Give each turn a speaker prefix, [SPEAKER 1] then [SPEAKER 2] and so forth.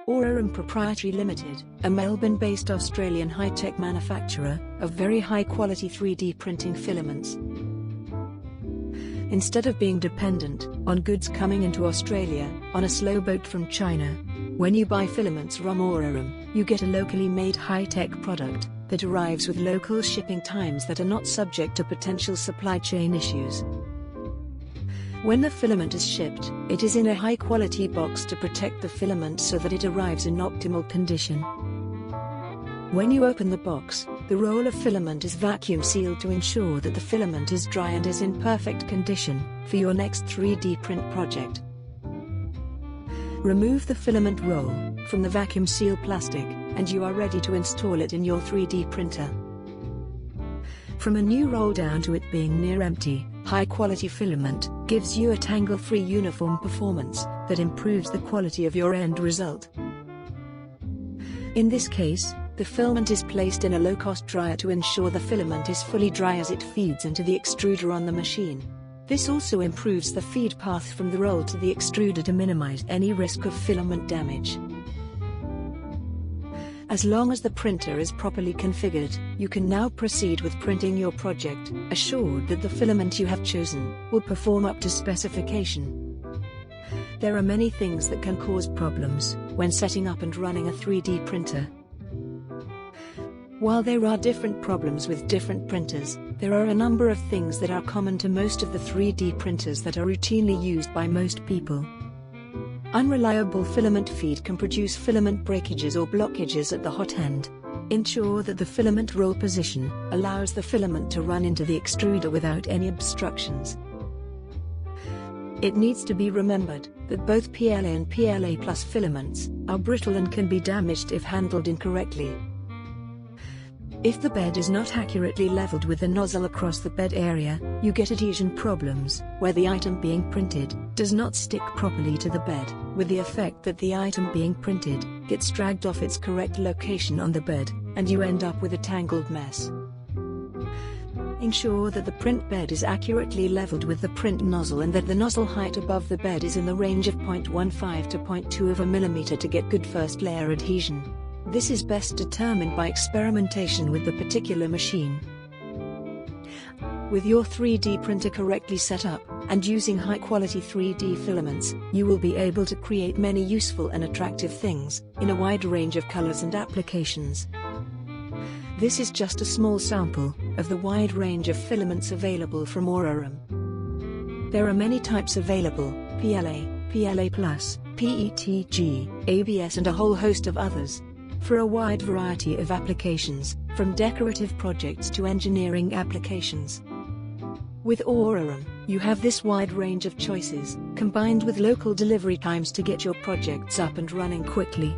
[SPEAKER 1] Aurarum Proprietary Limited, a Melbourne-based Australian high-tech manufacturer of very high-quality 3D printing filaments. Instead of being dependent on goods coming into Australia on a slow boat from China, when you buy filaments from Aurarum, you get a locally made high-tech product that arrives with local shipping times that are not subject to potential supply chain issues. When the filament is shipped, it is in a high-quality box to protect the filament so that it arrives in optimal condition. When you open the box, the roll of filament is vacuum sealed to ensure that the filament is dry and is in perfect condition for your next 3D print project. Remove the filament roll from the vacuum seal plastic, and you are ready to install it in your 3D printer. From a new roll down to it being near empty, high-quality filament gives you a tangle-free uniform performance that improves the quality of your end result. In this case, the filament is placed in a low-cost dryer to ensure the filament is fully dry as it feeds into the extruder on the machine. This also improves the feed path from the roll to the extruder to minimize any risk of filament damage. As long as the printer is properly configured, you can now proceed with printing your project, assured that the filament you have chosen will perform up to specification. There are many things that can cause problems when setting up and running a 3D printer. While there are different problems with different printers, there are a number of things that are common to most of the 3D printers that are routinely used by most people. Unreliable filament feed can produce filament breakages or blockages at the hot end. Ensure that the filament roll position allows the filament to run into the extruder without any obstructions. It needs to be remembered that both PLA and PLA Plus filaments are brittle and can be damaged if handled incorrectly. If the bed is not accurately leveled with the nozzle across the bed area, you get adhesion problems, where the item being printed does not stick properly to the bed, with the effect that the item being printed gets dragged off its correct location on the bed, and you end up with a tangled mess. Ensure that the print bed is accurately leveled with the print nozzle and that the nozzle height above the bed is in the range of 0.15 to 0.2 of a millimeter to get good first layer adhesion. This is best determined by experimentation with the particular machine. With your 3D printer correctly set up, and using high-quality 3D filaments, you will be able to create many useful and attractive things, in a wide range of colors and applications. This is just a small sample of the wide range of filaments available from Aurarum. There are many types available: PLA, PLA+, PETG, ABS and a whole host of others, for a wide variety of applications, from decorative projects to engineering applications. With Aurarum, you have this wide range of choices, combined with local delivery times to get your projects up and running quickly.